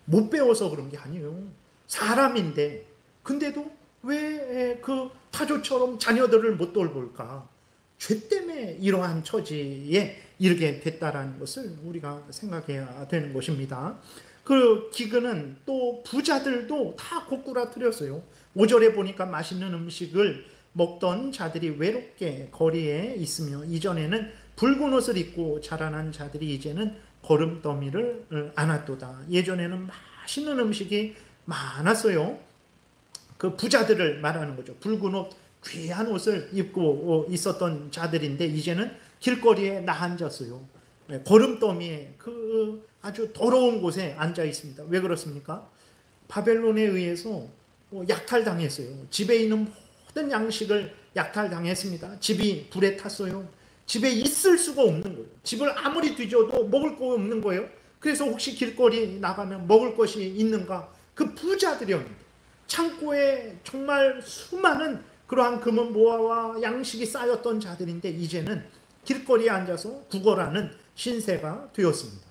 Speaker 1: 못 배워서 그런 게 아니에요. 사람인데, 근데도 왜 그 타조처럼 자녀들을 못 돌볼까? 죄 때문에 이러한 처지에 이르게 됐다라는 것을 우리가 생각해야 되는 것입니다. 그 기근은 또 부자들도 다 고꾸라뜨렸어요. 5절에 보니까 맛있는 음식을 먹던 자들이 외롭게 거리에 있으며 이전에는 붉은 옷을 입고 자라난 자들이 이제는 거름더미를 안았도다. 예전에는 맛있는 음식이 많았어요. 그 부자들을 말하는 거죠. 붉은 옷, 귀한 옷을 입고 있었던 자들인데 이제는 길거리에 나앉았어요. 거름더미에 그 아주 더러운 곳에 앉아 있습니다. 왜 그렇습니까? 바벨론에 의해서 약탈당했어요. 집에 있는 모든 양식을 약탈당했습니다. 집이 불에 탔어요. 집에 있을 수가 없는 거예요. 집을 아무리 뒤져도 먹을 거 없는 거예요. 그래서 혹시 길거리 나가면 먹을 것이 있는가? 그 부자들이었는데 창고에 정말 수많은 그러한 금은 보화와 양식이 쌓였던 자들인데 이제는 길거리에 앉아서 구걸하는 신세가 되었습니다.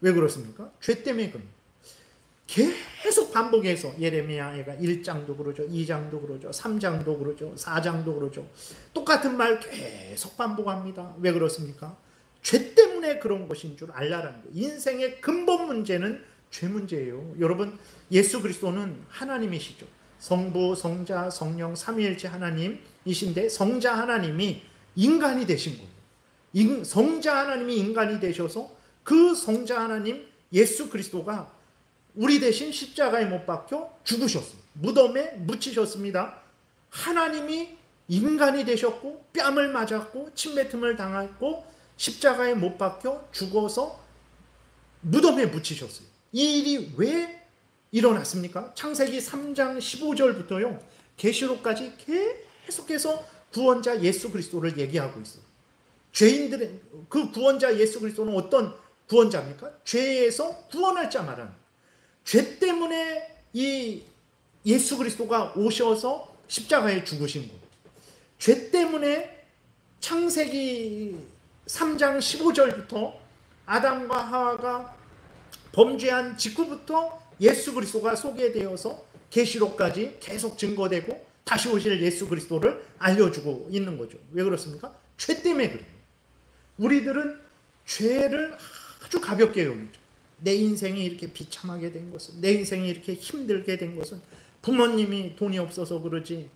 Speaker 1: 왜 그렇습니까? 죄 때문에 그럽니다. 계속 반복해서 예레미야가 1장도 그러죠. 2장도 그러죠. 3장도 그러죠. 4장도 그러죠. 똑같은 말 계속 반복합니다. 왜 그렇습니까? 죄 때문에 그런 것인 줄 알라라는 거예요. 인생의 근본 문제는 죄 문제예요. 여러분, 예수 그리스도는 하나님이시죠. 성부, 성자, 성령, 삼위일체 하나님이신데 성자 하나님이 인간이 되신 거예요. 성자 하나님이 인간이 되셔서 그 성자 하나님 예수 그리스도가 우리 대신 십자가에 못 박혀 죽으셨어요. 무덤에 묻히셨습니다. 하나님이 인간이 되셨고 뺨을 맞았고 침뱉음을 당했고 십자가에 못 박혀 죽어서 무덤에 묻히셨어요. 이 일이 왜 일어났습니까? 창세기 3장 15절부터요. 계시록까지 계속해서 구원자 예수 그리스도를 얘기하고 있어요. 죄인들의 그 구원자 예수 그리스도는 어떤 구원자입니까? 죄에서 구원할 자 말하는. 죄 때문에 이 예수 그리스도가 오셔서 십자가에 죽으신 거예요. 죄 때문에 창세기 3장 15절부터 아담과 하와가 범죄한 직후부터 예수 그리스도가 소개되어서 계시록까지 계속 증거되고 다시 오실 예수 그리스도를 알려주고 있는 거죠. 왜 그렇습니까? 죄 때문에 그래요. 우리들은 죄를 아주 가볍게 여기죠. 내 인생이 이렇게 비참하게 된 것은, 내 인생이 이렇게 힘들게 된 것은 부모님이 돈이 없어서 그러지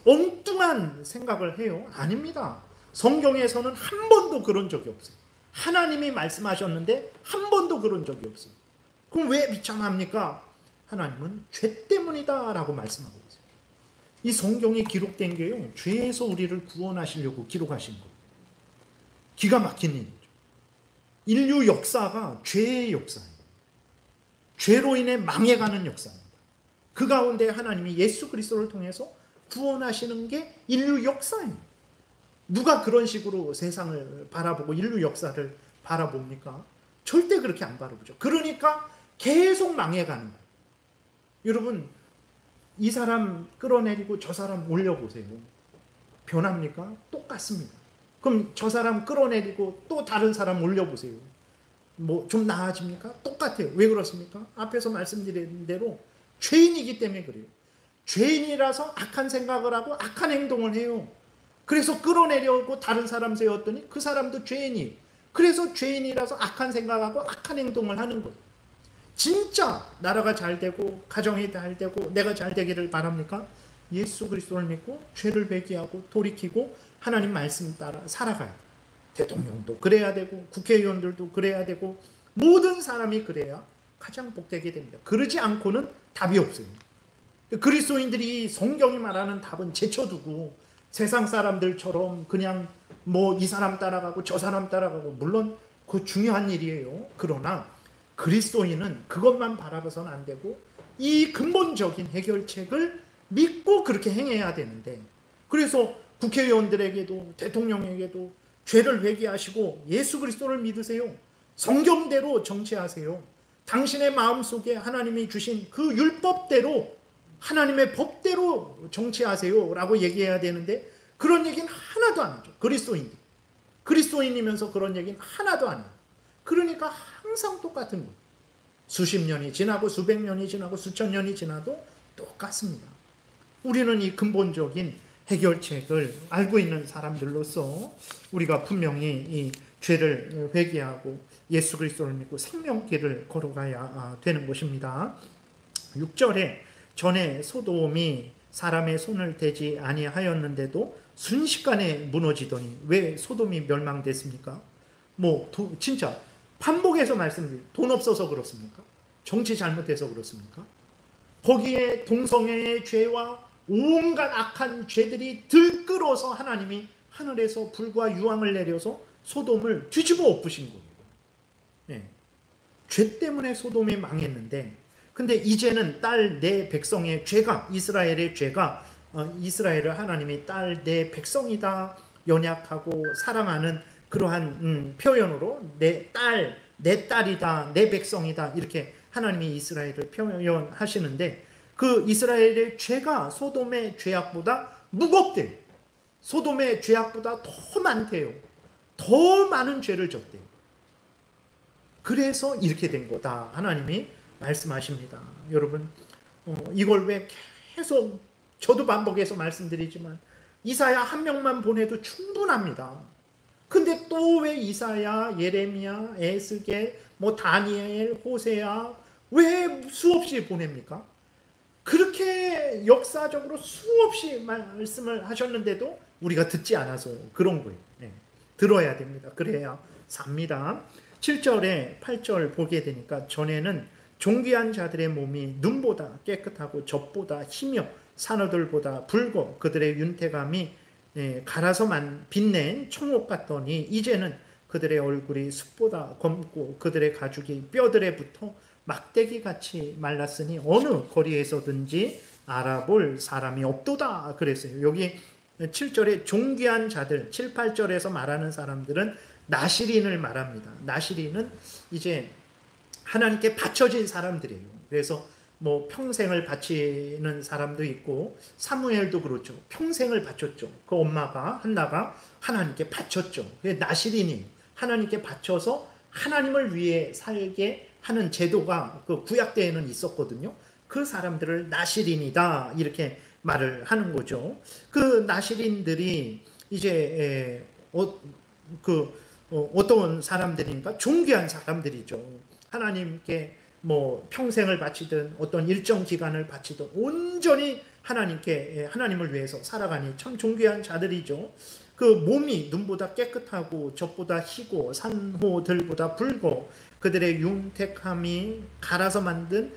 Speaker 1: 엉뚱한 생각을 해요. 아닙니다. 성경에서는 한 번도 그런 적이 없어요. 하나님이 말씀하셨는데 한 번도 그런 적이 없어요. 그럼 왜 비참합니까? 하나님은 죄 때문이다 라고 말씀하고 있어요. 이 성경에 기록된 게요, 죄에서 우리를 구원하시려고 기록하신 거예요. 기가 막힌 일이죠. 인류 역사가 죄의 역사예요. 죄로 인해 망해가는 역사입니다. 그 가운데 하나님이 예수 그리스도를 통해서 구원하시는 게 인류 역사예요. 누가 그런 식으로 세상을 바라보고 인류 역사를 바라봅니까? 절대 그렇게 안 바라보죠. 그러니까 계속 망해가는 거예요. 여러분, 이 사람 끌어내리고 저 사람 올려보세요. 변합니까? 똑같습니다. 그럼 저 사람 끌어내리고 또 다른 사람 올려보세요. 좀 나아집니까? 똑같아요. 왜 그렇습니까? 앞에서 말씀드린 대로 죄인이기 때문에 그래요. 죄인이라서 악한 생각을 하고 악한 행동을 해요. 그래서 끌어내려고 다른 사람 세웠더니 그 사람도 죄인이에요. 그래서 죄인이라서 악한 생각하고 악한 행동을 하는 거예요. 진짜 나라가 잘 되고 가정이 잘 되고 내가 잘 되기를 바랍니까? 예수 그리스도를 믿고 죄를 회개하고 돌이키고 하나님 말씀 따라 살아가요. 대통령도 그래야 되고 국회의원들도 그래야 되고 모든 사람이 그래야 가장 복되게 됩니다. 그러지 않고는 답이 없어요. 그리스도인들이 성경이 말하는 답은 제쳐두고 세상 사람들처럼 그냥 뭐 이 사람 따라가고 저 사람 따라가고, 물론 그 중요한 일이에요. 그러나 그리스도인은 그것만 바라봐서는 안 되고 이 근본적인 해결책을 믿고 그렇게 행해야 되는데, 그래서 국회의원들에게도 대통령에게도 죄를 회개하시고 예수 그리스도를 믿으세요. 성경대로 정치하세요. 당신의 마음속에 하나님이 주신 그 율법대로, 하나님의 법대로 정치하세요 라고 얘기해야 되는데, 그런 얘기는 하나도 안 하죠. 그리스도인이면서 그런 얘기는 하나도 안 해요. 그러니까 항상 똑같은 거예요. 수십 년이 지나고 수백 년이 지나고 수천 년이 지나도 똑같습니다. 우리는 이 근본적인 해결책을 알고 있는 사람들로서 우리가 분명히 이 죄를 회개하고 예수 그리스도를 믿고 생명길을 걸어가야 되는 것입니다. 6절에 전에 소돔이 사람의 손을 대지 아니하였는데도 순식간에 무너지더니 왜 소돔이 멸망됐습니까? 진짜 반복해서 말씀드려요. 돈 없어서 그렇습니까? 정치 잘못해서 그렇습니까? 거기에 동성애의 죄와 온갖 악한 죄들이 들끓어서 하나님이 하늘에서 불과 유황을 내려서 소돔을 뒤집어 엎으신 거예요. 네. 죄 때문에 소돔이 망했는데, 근데 이제는 딸 내 백성의 죄가, 이스라엘의 죄가, 이스라엘을 하나님이 딸 내 백성이다, 연약하고 사랑하는 그러한 표현으로 내 딸이다, 내 백성이다, 이렇게 하나님이 이스라엘을 표현하시는데, 그 이스라엘의 죄가 소돔의 죄악보다 무겁대요. 소돔의 죄악보다 더 많대요. 더 많은 죄를 졌대요. 그래서 이렇게 된 거다, 하나님이 말씀하십니다. 여러분, 이걸 왜 계속 저도 반복해서 말씀드리지만, 이사야 한 명만 보내도 충분합니다. 근데 또 왜 이사야, 예레미야, 에스겔, 다니엘, 호세아 왜 수없이 보냅니까? 그렇게 역사적으로 수없이 말씀을 하셨는데도 우리가 듣지 않아서 그런 거예요. 네. 들어야 됩니다. 그래야 삽니다. 7절에 8절 보게 되니까, 전에는 존귀한 자들의 몸이 눈보다 깨끗하고 젖보다 희며 산호들보다 붉어 그들의 윤태감이 갈아서만 빛낸 청옥 같더니, 이제는 그들의 얼굴이 숯보다 검고 그들의 가죽이 뼈들에 붙어 막대기같이 말랐으니 어느 거리에서든지 알아볼 사람이 없도다 그랬어요. 여기 7절에 존귀한 자들, 7, 8절에서 말하는 사람들은 나시린을 말합니다. 나시린은 이제 하나님께 바쳐진 사람들이에요. 그래서 평생을 바치는 사람도 있고, 사무엘도 그렇죠. 평생을 바쳤죠. 그 엄마가 한나가 하나님께 바쳤죠. 나시린이 하나님께 바쳐서 하나님을 위해 살게 하는 제도가 그 구약 때에는 있었거든요. 그 사람들을 나시린이다 이렇게 말을 하는 거죠. 그 나시린들이 이제 어떤 사람들인가? 존귀한 사람들이죠. 하나님께 평생을 바치든 어떤 일정 기간을 바치든 온전히 하나님을 위해서 살아가니 참 존귀한 자들이죠. 그 몸이 눈보다 깨끗하고 젖보다 희고 산호들보다 붉고 그들의 윤택함이 갈아서 만든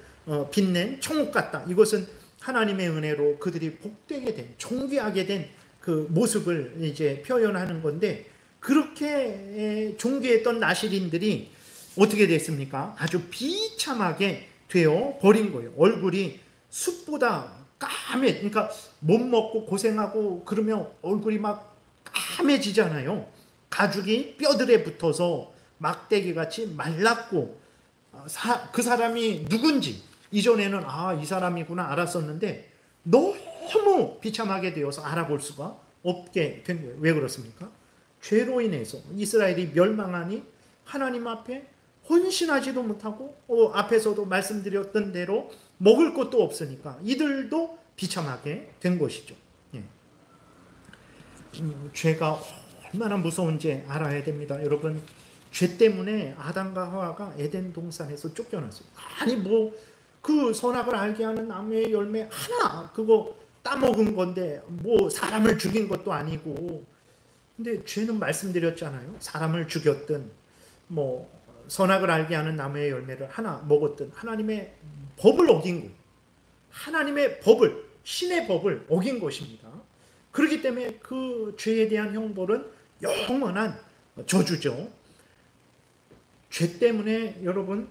Speaker 1: 빛낸 청옥 같다. 이것은 하나님의 은혜로 그들이 복되게 된, 존귀하게 된 그 모습을 이제 표현하는 건데, 그렇게 존귀했던 나시린들이 어떻게 됐습니까? 아주 비참하게 되어 버린 거예요. 얼굴이 숯보다 그러니까 못 먹고 고생하고 그러면 얼굴이 막 까매지잖아요. 가죽이 뼈들에 붙어서 막대기같이 말랐고, 그 사람이 누군지 이전에는 이 사람이구나 알았었는데 너무 비참하게 되어서 알아볼 수가 없게 된 거예요. 왜 그렇습니까? 죄로 인해서 이스라엘이 멸망하니 하나님 앞에 헌신하지도 못하고, 앞에서도 말씀드렸던 대로 먹을 것도 없으니까 이들도 비참하게 된 것이죠. 예. 죄가 얼마나 무서운지 알아야 됩니다. 여러분, 죄 때문에 아담과 하와가 에덴 동산에서 쫓겨났어요. 아니 그 선악을 알게 하는 나무의 열매 하나 그거 따먹은 건데 사람을 죽인 것도 아니고 근데 죄는 말씀드렸잖아요. 사람을 죽였든 뭐 선악을 알게 하는 나무의 열매를 하나 먹었든 하나님의 법을 어긴 거, 하나님의 법을, 신의 법을 어긴 것입니다. 그렇기 때문에 그 죄에 대한 형벌은 영원한 저주죠. 죄 때문에 여러분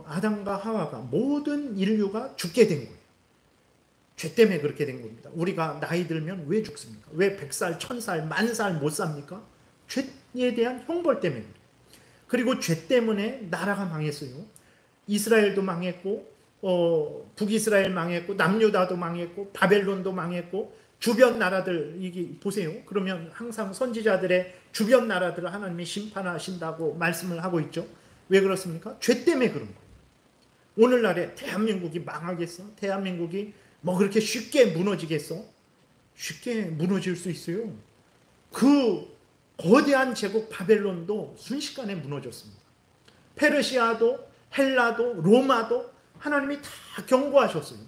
Speaker 1: 아담과 하와가 모든 인류가 죽게 된 거예요. 죄 때문에 그렇게 된 겁니다. 우리가 나이 들면 왜 죽습니까? 왜 100살, 1000살, 10,000살 못 삽니까? 죄에 대한 형벌 때문에. 그리고 죄 때문에 나라가 망했어요. 이스라엘도 망했고 북이스라엘 망했고 남유다도 망했고 바벨론도 망했고 주변 나라들 이게 보세요. 그러면 항상 선지자들의 주변 나라들을 하나님이 심판하신다고 말씀을 하고 있죠. 왜 그렇습니까? 죄 때문에 그런 거예요. 오늘날에 대한민국이 망하겠어? 대한민국이 뭐 그렇게 쉽게 무너지겠어? 쉽게 무너질 수 있어요. 그 거대한 제국 바벨론도 순식간에 무너졌습니다. 페르시아도 헬라도 로마도 하나님이 다 경고하셨어요.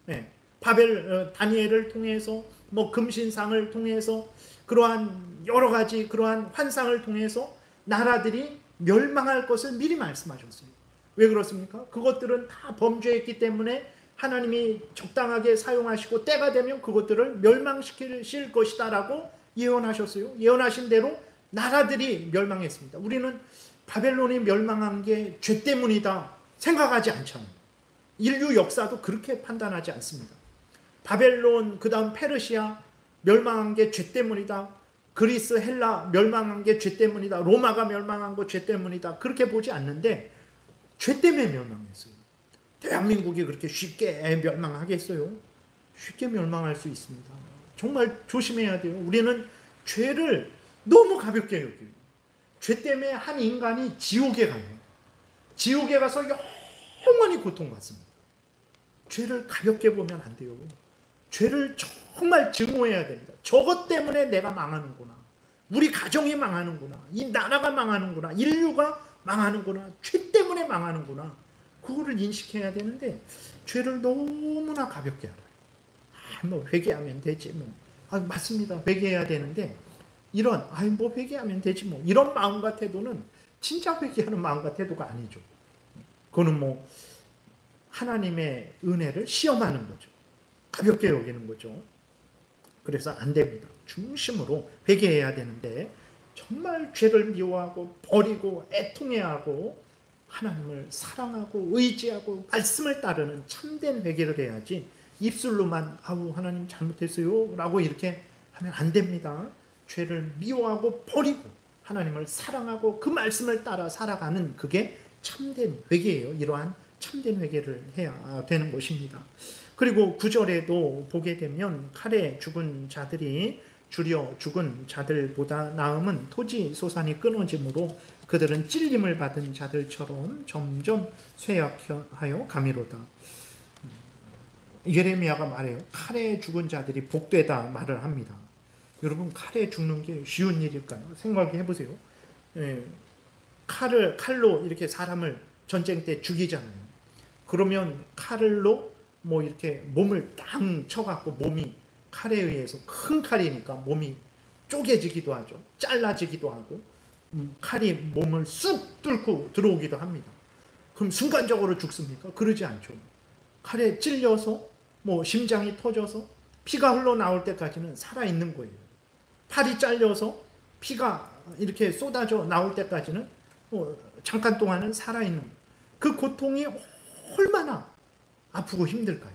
Speaker 1: 네. 다니엘을 통해서 뭐 금신상을 통해서 그러한 여러 가지 그러한 환상을 통해서 나라들이 멸망할 것을 미리 말씀하셨어요. 왜 그렇습니까? 그것들은 다 범죄했기 때문에 하나님이 적당하게 사용하시고 때가 되면 그것들을 멸망시킬 것이다라고 예언하셨어요. 예언하신 대로 나라들이 멸망했습니다. 우리는 바벨론이 멸망한 게 죄 때문이다 생각하지 않잖아요. 인류 역사도 그렇게 판단하지 않습니다. 바벨론, 그 다음 페르시아 멸망한 게 죄 때문이다. 그리스, 헬라 멸망한 게 죄 때문이다. 로마가 멸망한 거 죄 때문이다. 그렇게 보지 않는데 죄 때문에 멸망했어요. 대한민국이 그렇게 쉽게 멸망하겠어요? 쉽게 멸망할 수 있습니다. 정말 조심해야 돼요. 우리는 죄를 너무 가볍게 여겨요. 죄 때문에 한 인간이 지옥에 가요. 지옥에 가서 영원히 고통받습니다. 죄를 가볍게 보면 안 돼요. 죄를 정말 증오해야 됩니다. 저것 때문에 내가 망하는구나. 우리 가정이 망하는구나. 이 나라가 망하는구나. 인류가 망하는구나. 죄 때문에 망하는구나. 그거를 인식해야 되는데 죄를 너무나 가볍게 알아요. 뭐 회개하면 되지 뭐. 맞습니다. 회개해야 되는데 이런 뭐 회개하면 되지 뭐. 이런 마음과 태도는 진짜 회개하는 마음과 태도가 아니죠. 그거는 뭐 하나님의 은혜를 시험하는 거죠. 가볍게 여기는 거죠. 그래서 안 됩니다. 중심으로 회개해야 되는데 정말 죄를 미워하고 버리고 애통해야 하고 하나님을 사랑하고 의지하고 말씀을 따르는 참된 회개를 해야지 입술로만 하나님 잘못했어요 라고 이렇게 하면 안 됩니다. 죄를 미워하고 버리고 하나님을 사랑하고 그 말씀을 따라 살아가는 그게 참된 회개예요. 이러한 참된 회개를 해야 되는 것입니다. 그리고 9절에도 보게 되면 칼에 죽은 자들이 주려 죽은 자들보다 나음은 토지 소산이 끊어짐으로 그들은 찔림을 받은 자들처럼 점점 쇠약하여 가미로다. 예레미야가 말해요. 칼에 죽은 자들이 복되다 말을 합니다. 여러분 칼에 죽는 게 쉬운 일일까요? 생각해 보세요. 칼로 이렇게 사람을 전쟁 때 죽이잖아요. 그러면 칼로 뭐 이렇게 몸을 땅 쳐갖고 몸이 칼에 의해서 큰 칼이니까 몸이 쪼개지기도 하죠. 잘라지기도 하고 칼이 몸을 쑥 뚫고 들어오기도 합니다. 그럼 순간적으로 죽습니까? 그러지 않죠. 칼에 찔려서 뭐 심장이 터져서 피가 흘러나올 때까지는 살아있는 거예요. 팔이 잘려서 피가 이렇게 쏟아져 나올 때까지는 잠깐 동안은 살아있는 거예요. 그 고통이 얼마나 아프고 힘들까요?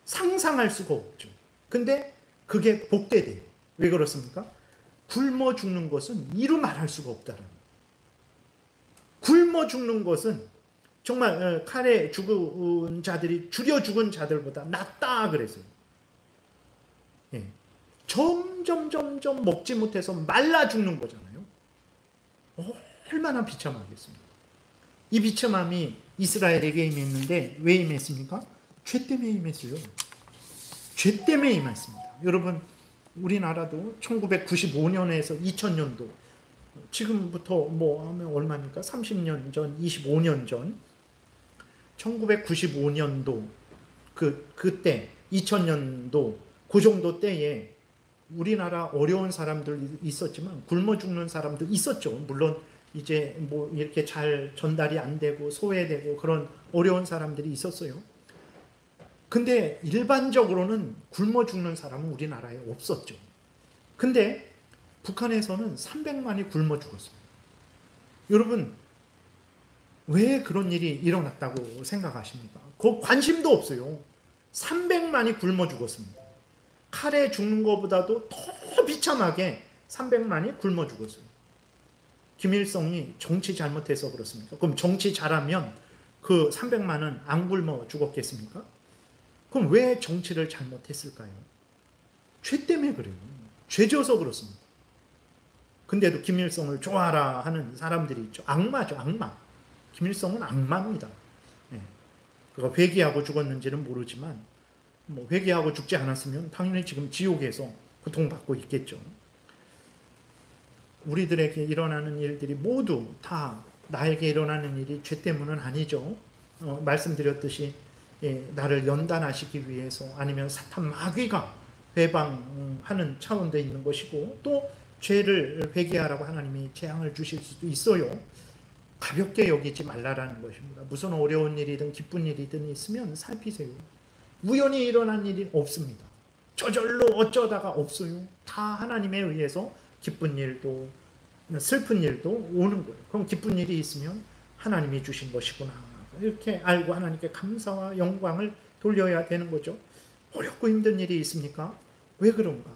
Speaker 1: 상상할 수가 없죠. 근데 그게 복되대요. 왜 그렇습니까? 굶어 죽는 것은 이루 말할 수가 없다는 거예요. 굶어 죽는 것은 정말 칼에 죽은 자들이 줄여 죽은 자들보다 낫다 그랬어요. 예. 점점 먹지 못해서 말라 죽는 거잖아요. 얼마나 비참하겠습니까? 이 비참함이 이스라엘에게 임했는데 왜 임했습니까? 죄 때문에 임했어요. 죄 때문에 임했습니다. 여러분 우리나라도 1995년에서 2000년도 지금부터 뭐 하면 얼마입니까? 30년 전, 25년 전 1995년도 그때 2000년도 그 정도 때에 우리나라 어려운 사람들 있었지만 굶어 죽는 사람도 있었죠. 물론 이제 뭐 이렇게 잘 전달이 안 되고 소외되고 그런 어려운 사람들이 있었어요. 근데 일반적으로는 굶어 죽는 사람은 우리나라에 없었죠. 근데 북한에서는 300만이 굶어 죽었습니다. 여러분, 왜 그런 일이 일어났다고 생각하십니까? 그 관심도 없어요. 300만이 굶어 죽었습니다. 칼에 죽는 것보다도 더 비참하게 300만이 굶어 죽었어요. 김일성이 정치 잘못해서 그렇습니까? 그럼 정치 잘하면 그 300만은 안 굶어 죽었겠습니까? 그럼 왜 정치를 잘못했을까요? 죄 때문에 그래요. 죄져서 그렇습니다. 근데도 김일성을 좋아라 하는 사람들이 있죠. 악마죠, 악마. 김일성은 악마입니다. 예. 그가 회개하고 죽었는지는 모르지만 뭐 회개하고 죽지 않았으면 당연히 지금 지옥에서 고통받고 있겠죠. 우리들에게 일어나는 일들이 모두 다 나에게 일어나는 일이 죄 때문은 아니죠. 말씀드렸듯이 나를 연단하시기 위해서 아니면 사탄 마귀가 회방하는 차원도 있는 것이고 또 죄를 회개하라고 하나님이 재앙을 주실 수도 있어요. 가볍게 여기지 말라라는 것입니다. 무슨 어려운 일이든 기쁜 일이든 있으면 살피세요. 우연히 일어난 일이 없습니다. 저절로 어쩌다가 없어요. 다 하나님에 의해서 기쁜 일도 슬픈 일도 오는 거예요. 그럼 기쁜 일이 있으면 하나님이 주신 것이구나. 이렇게 알고 하나님께 감사와 영광을 돌려야 되는 거죠. 어렵고 힘든 일이 있습니까? 왜 그런가?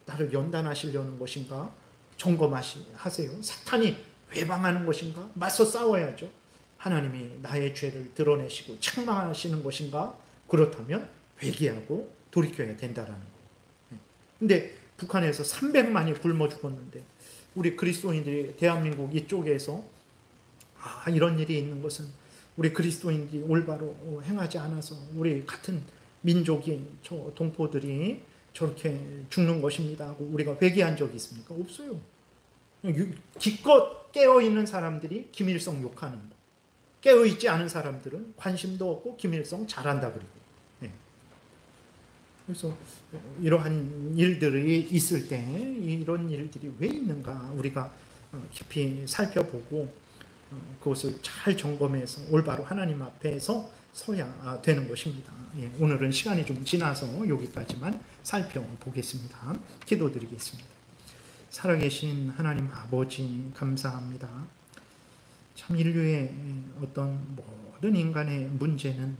Speaker 1: 나를 연단하시려는 것인가? 점검하세요. 사탄이 회방하는 것인가? 맞서 싸워야죠. 하나님이 나의 죄를 드러내시고 책망하시는 것인가? 그렇다면 회개하고 돌이켜야 된다라는 거예요. 근데 북한에서 300만이 굶어 죽었는데 우리 그리스도인들이 대한민국 이쪽에서 이런 일이 있는 것은 우리 그리스도인들이 올바로 행하지 않아서 우리 같은 민족인 저 동포들이 저렇게 죽는 것입니다 하고 우리가 회개한 적이 있습니까? 없어요. 기껏 깨어있는 사람들이 김일성 욕하는 거. 깨어있지 않은 사람들은 관심도 없고 김일성 잘한다 그러고. 그래서 이러한 일들이 있을 때 이런 일들이 왜 있는가 우리가 깊이 살펴보고 그것을 잘 점검해서 올바로 하나님 앞에서 서야 되는 것입니다. 오늘은 시간이 좀 지나서 여기까지만 살펴보겠습니다. 기도드리겠습니다. 살아계신 하나님 아버지 감사합니다. 참 인류의 어떤 모든 인간의 문제는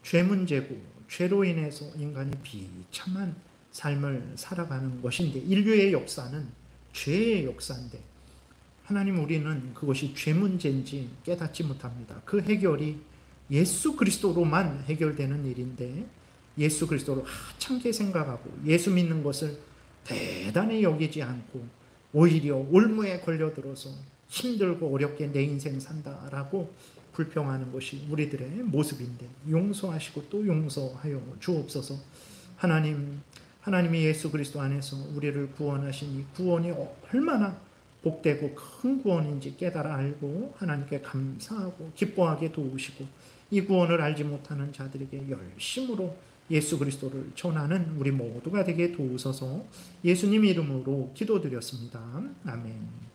Speaker 1: 죄 문제고 죄로 인해서 인간이 비참한 삶을 살아가는 것인데 인류의 역사는 죄의 역사인데 하나님 우리는 그것이 죄 문제인지 깨닫지 못합니다. 그 해결이 예수 그리스도로만 해결되는 일인데 예수 그리스도를 하찮게 생각하고 예수 믿는 것을 대단히 여기지 않고 오히려 올무에 걸려들어서 힘들고 어렵게 내 인생 산다라고 불평하는 것이 우리들의 모습인데 용서하시고 또 용서하여 주옵소서. 하나님이 예수 그리스도 안에서 우리를 구원하신 이 구원이 얼마나 복되고 큰 구원인지 깨달아 알고 하나님께 감사하고 기뻐하게 도우시고 이 구원을 알지 못하는 자들에게 열심으로 예수 그리스도를 전하는 우리 모두가 되게 도우소서. 예수님 이름으로 기도드렸습니다. 아멘.